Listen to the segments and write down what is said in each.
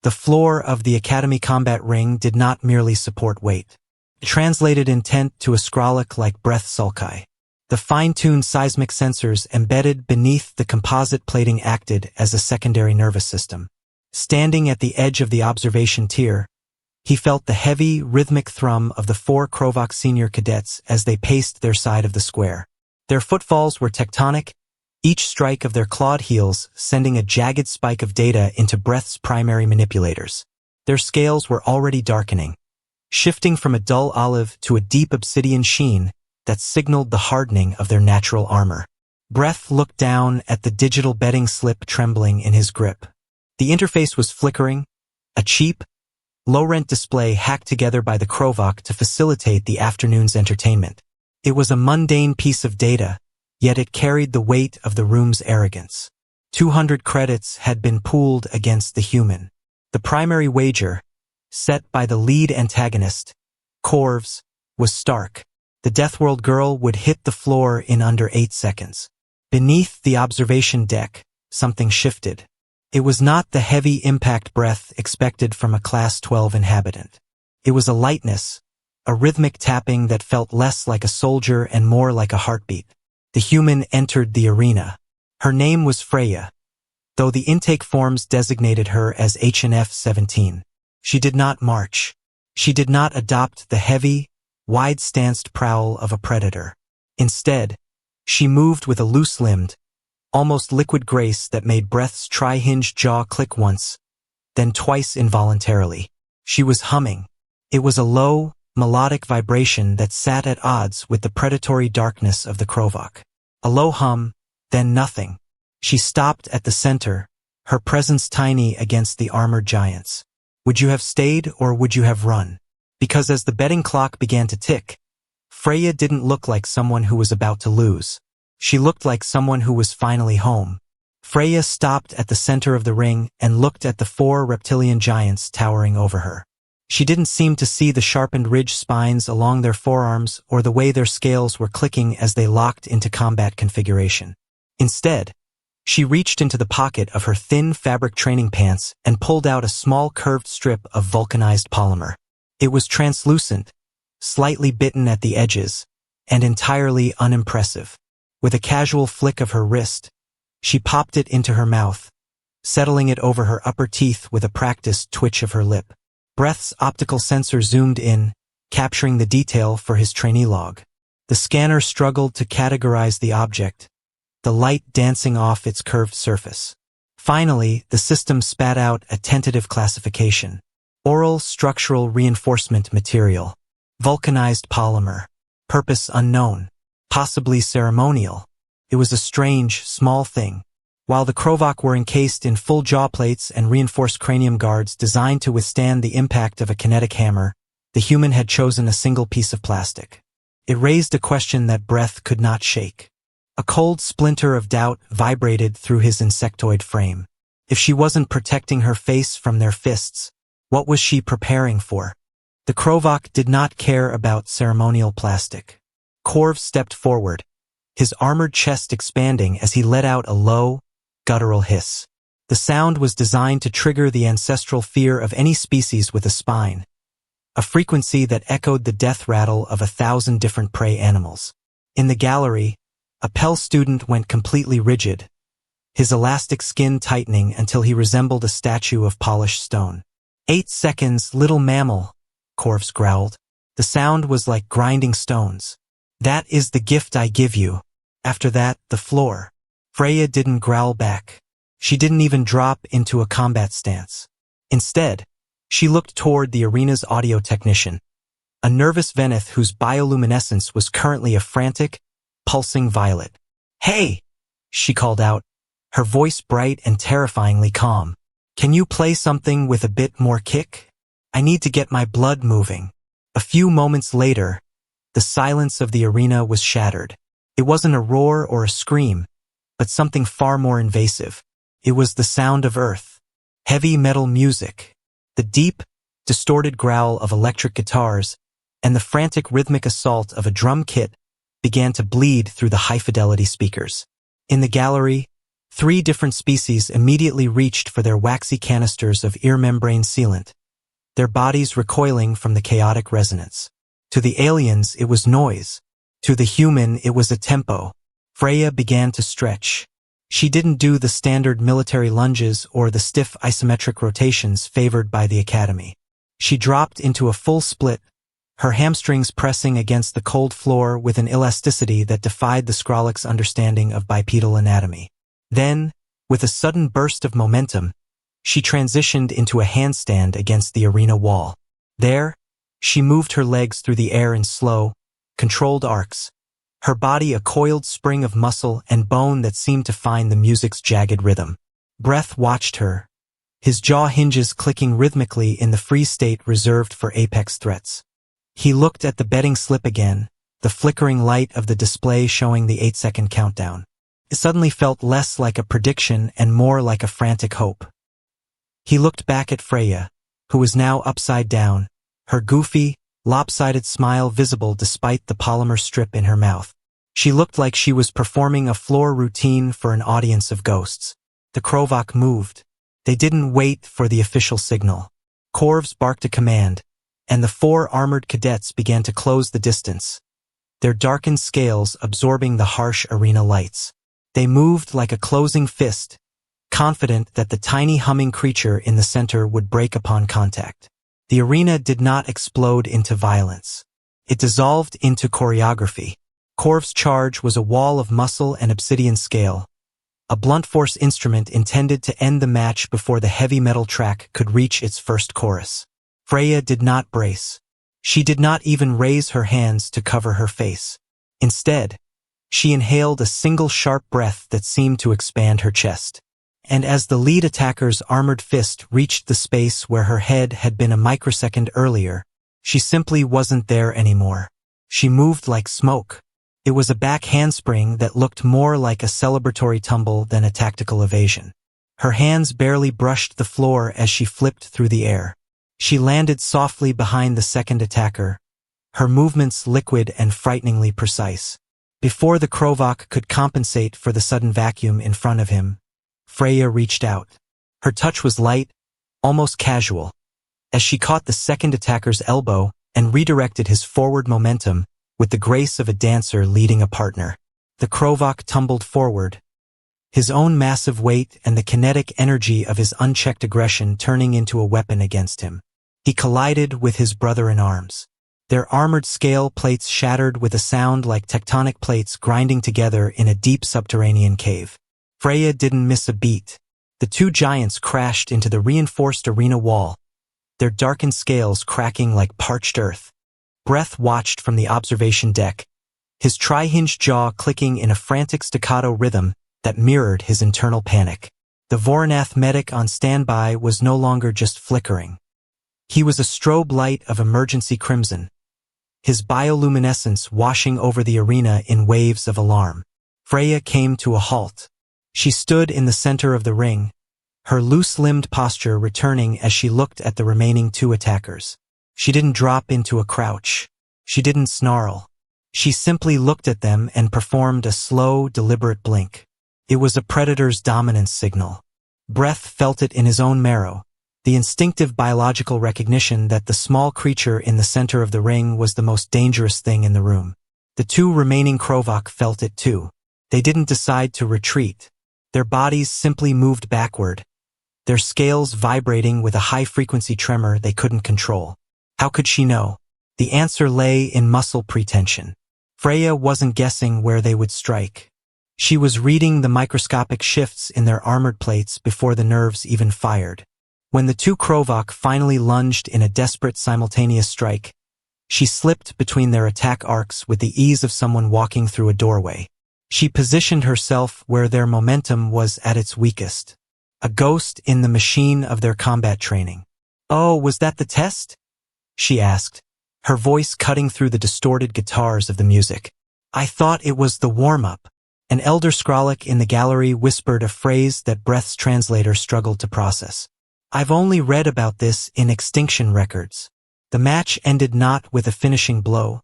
The floor of the Academy combat ring did not merely support weight. It translated intent to a scrollic like breath sulci. The fine-tuned seismic sensors embedded beneath the composite plating acted as a secondary nervous system. Standing at the edge of the observation tier, he felt the heavy, rhythmic thrum of the 4 Krovak senior cadets as they paced their side of the square. Their footfalls were tectonic, each strike of their clawed heels sending a jagged spike of data into Breath's primary manipulators. Their scales were already darkening, shifting from a dull olive to a deep obsidian sheen that signaled the hardening of their natural armor. Breath looked down at the digital betting slip trembling in his grip. The interface was flickering, a cheap, low-rent display hacked together by the Krovak to facilitate the afternoon's entertainment. It was a mundane piece of data, yet it carried the weight of the room's arrogance. 200 credits had been pooled against the human. The primary wager, set by the lead antagonist, Corvs, was stark. The Deathworld Girl would hit the floor in under 8 seconds. Beneath the observation deck, something shifted. It was not the heavy impact breath expected from a Class 12 inhabitant. It was a lightness, a rhythmic tapping that felt less like a soldier and more like a heartbeat. The human entered the arena. Her name was Freya, though the intake forms designated her as HNF-17. She did not march. She did not adopt the heavy, wide-stanced prowl of a predator. Instead, she moved with a loose-limbed, almost liquid grace that made Breath's tri-hinged jaw click once, then twice involuntarily. She was humming. It was a low, melodic vibration that sat at odds with the predatory darkness of the Krovak. A low hum, then nothing. She stopped at the center, her presence tiny against the armored giants. Would you have stayed or would you have run? Because as the betting clock began to tick, Freya didn't look like someone who was about to lose. She looked like someone who was finally home. Freya stopped at the center of the ring and looked at the 4 reptilian giants towering over her. She didn't seem to see the sharpened ridge spines along their forearms or the way their scales were clicking as they locked into combat configuration. Instead, she reached into the pocket of her thin fabric training pants and pulled out a small curved strip of vulcanized polymer. It was translucent, slightly bitten at the edges, and entirely unimpressive. With a casual flick of her wrist, she popped it into her mouth, settling it over her upper teeth with a practiced twitch of her lip. Breath's optical sensor zoomed in, capturing the detail for his trainee log. The scanner struggled to categorize the object, the light dancing off its curved surface. Finally, the system spat out a tentative classification. Oral structural reinforcement material. Vulcanized polymer. Purpose unknown. Possibly ceremonial. It was a strange, small thing. While the Krovak were encased in full jaw plates and reinforced cranium guards designed to withstand the impact of a kinetic hammer, the human had chosen a single piece of plastic. It raised a question that Breath could not shake. A cold splinter of doubt vibrated through his insectoid frame. If she wasn't protecting her face from their fists, what was she preparing for? The Krovak did not care about ceremonial plastic. Corv stepped forward, his armored chest expanding as he let out a low, guttural hiss. The sound was designed to trigger the ancestral fear of any species with a spine, a frequency that echoed the death rattle of 1,000 different prey animals. In the gallery, a Pell student went completely rigid, his elastic skin tightening until he resembled a statue of polished stone. 8 seconds, little mammal, Corvus growled. The sound was like grinding stones. That is the gift I give you. After that, the floor. Freya didn't growl back. She didn't even drop into a combat stance. Instead, she looked toward the arena's audio technician, a nervous Veneth whose bioluminescence was currently a frantic, pulsing violet. "Hey!" she called out, her voice bright and terrifyingly calm. "Can you play something with a bit more kick? I need to get my blood moving." A few moments later, the silence of the arena was shattered. It wasn't a roar or a scream, but something far more invasive. It was the sound of earth. Heavy metal music. The deep, distorted growl of electric guitars and the frantic rhythmic assault of a drum kit began to bleed through the high-fidelity speakers. In the gallery, 3 different species immediately reached for their waxy canisters of ear membrane sealant, their bodies recoiling from the chaotic resonance. To the aliens, it was noise. To the human, it was a tempo. Freya began to stretch. She didn't do the standard military lunges or the stiff isometric rotations favored by the Academy. She dropped into a full split, her hamstrings pressing against the cold floor with an elasticity that defied the Skrullock's understanding of bipedal anatomy. Then, with a sudden burst of momentum, she transitioned into a handstand against the arena wall. There, she moved her legs through the air in slow, controlled arcs, her body a coiled spring of muscle and bone that seemed to find the music's jagged rhythm. Breath watched her, his jaw hinges clicking rhythmically in the free state reserved for apex threats. He looked at the betting slip again, the flickering light of the display showing the 8-second countdown. It suddenly felt less like a prediction and more like a frantic hope. He looked back at Freya, who was now upside down, her goofy, lopsided smile visible despite the polymer strip in her mouth. She looked like she was performing a floor routine for an audience of ghosts. The Krovak moved. They didn't wait for the official signal. Corvs barked a command, and the 4 armored cadets began to close the distance, their darkened scales absorbing the harsh arena lights. They moved like a closing fist, confident that the tiny humming creature in the center would break upon contact. The arena did not explode into violence. It dissolved into choreography. Corv's charge was a wall of muscle and obsidian scale, a blunt force instrument intended to end the match before the heavy metal track could reach its first chorus. Freya did not brace. She did not even raise her hands to cover her face. Instead, she inhaled a single sharp breath that seemed to expand her chest. And as the lead attacker's armored fist reached the space where her head had been a microsecond earlier, she simply wasn't there anymore. She moved like smoke. It was a back handspring that looked more like a celebratory tumble than a tactical evasion. Her hands barely brushed the floor as she flipped through the air. She landed softly behind the second attacker, her movements liquid and frighteningly precise. Before the Krovak could compensate for the sudden vacuum in front of him, Freya reached out. Her touch was light, almost casual, as she caught the second attacker's elbow and redirected his forward momentum with the grace of a dancer leading a partner. The Krovak tumbled forward, his own massive weight and the kinetic energy of his unchecked aggression turning into a weapon against him. He collided with his brother-in-arms. Their armored scale plates shattered with a sound like tectonic plates grinding together in a deep subterranean cave. Freya didn't miss a beat. The 2 giants crashed into the reinforced arena wall, their darkened scales cracking like parched earth. Breath watched from the observation deck, his tri-hinged jaw clicking in a frantic staccato rhythm that mirrored his internal panic. The Voronath medic on standby was no longer just flickering. He was a strobe light of emergency crimson, his bioluminescence washing over the arena in waves of alarm. Freya came to a halt. She stood in the center of the ring, her loose-limbed posture returning as she looked at the remaining 2 attackers. She didn't drop into a crouch. She didn't snarl. She simply looked at them and performed a slow, deliberate blink. It was a predator's dominance signal. Breath felt it in his own marrow, the instinctive biological recognition that the small creature in the center of the ring was the most dangerous thing in the room. The 2 remaining Krovak felt it too. They didn't decide to retreat. Their bodies simply moved backward, their scales vibrating with a high-frequency tremor they couldn't control. How could she know? The answer lay in muscle pretension. Freya wasn't guessing where they would strike. She was reading the microscopic shifts in their armored plates before the nerves even fired. When the 2 Krovak finally lunged in a desperate simultaneous strike, she slipped between their attack arcs with the ease of someone walking through a doorway. She positioned herself where their momentum was at its weakest, a ghost in the machine of their combat training. "Oh, was that the test?" she asked, her voice cutting through the distorted guitars of the music. "I thought it was the warm-up." An elder Skrullock in the gallery whispered a phrase that Breath's translator struggled to process. "I've only read about this in extinction records." The match ended not with a finishing blow,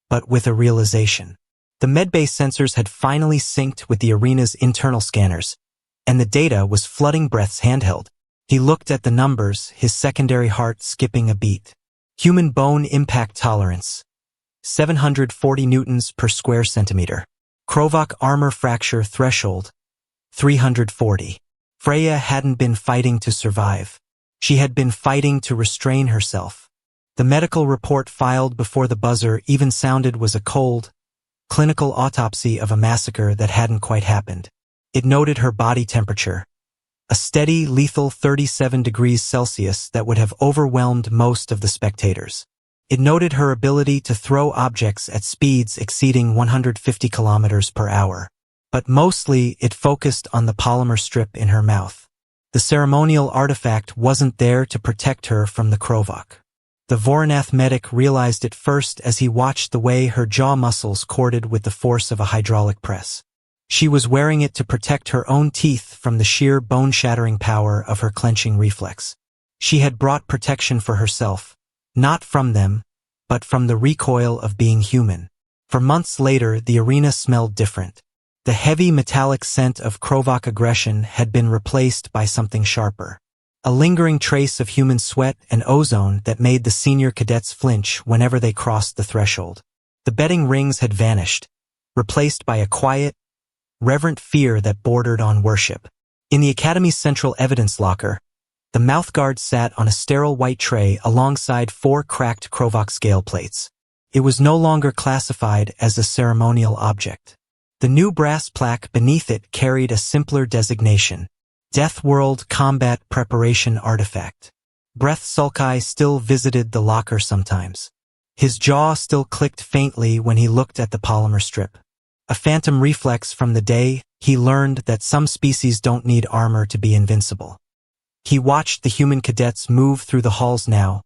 but with a realization. The medbay sensors had finally synced with the arena's internal scanners, and the data was flooding Breath's handheld. He looked at the numbers, his secondary heart skipping a beat. Human bone impact tolerance. 740 newtons per square centimeter. Krovak armor fracture threshold. 340. Freya hadn't been fighting to survive. She had been fighting to restrain herself. The medical report filed before the buzzer even sounded was a cold, clinical autopsy of a massacre that hadn't quite happened. It noted her body temperature. A steady, lethal 37 degrees Celsius that would have overwhelmed most of the spectators. It noted her ability to throw objects at speeds exceeding 150 kilometers per hour. But mostly, it focused on the polymer strip in her mouth. The ceremonial artifact wasn't there to protect her from the Krovak. The Voronath medic realized it first as he watched the way her jaw muscles corded with the force of a hydraulic press. She was wearing it to protect her own teeth from the sheer bone-shattering power of her clenching reflex. She had brought protection for herself, not from them, but from the recoil of being human. For months later, the arena smelled different. The heavy metallic scent of Krovak aggression had been replaced by something sharper. A lingering trace of human sweat and ozone that made the senior cadets flinch whenever they crossed the threshold. The betting rings had vanished, replaced by a quiet, reverent fear that bordered on worship. In the Academy's central evidence locker, the mouthguard sat on a sterile white tray alongside 4 cracked Krovak scale plates. It was no longer classified as a ceremonial object. The new brass plaque beneath it carried a simpler designation: Deathworld Combat Preparation Artifact. Breath Sulkai still visited the locker sometimes. His jaw still clicked faintly when he looked at the polymer strip. A phantom reflex from the day he learned that some species don't need armor to be invincible. He watched the human cadets move through the halls now,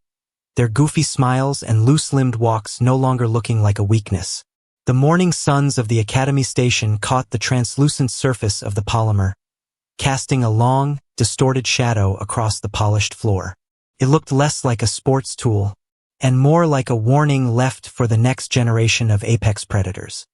their goofy smiles and loose-limbed walks no longer looking like a weakness. The morning suns of the Academy station caught the translucent surface of the polymer, casting a long, distorted shadow across the polished floor. It looked less like a sports tool, and more like a warning left for the next generation of apex predators.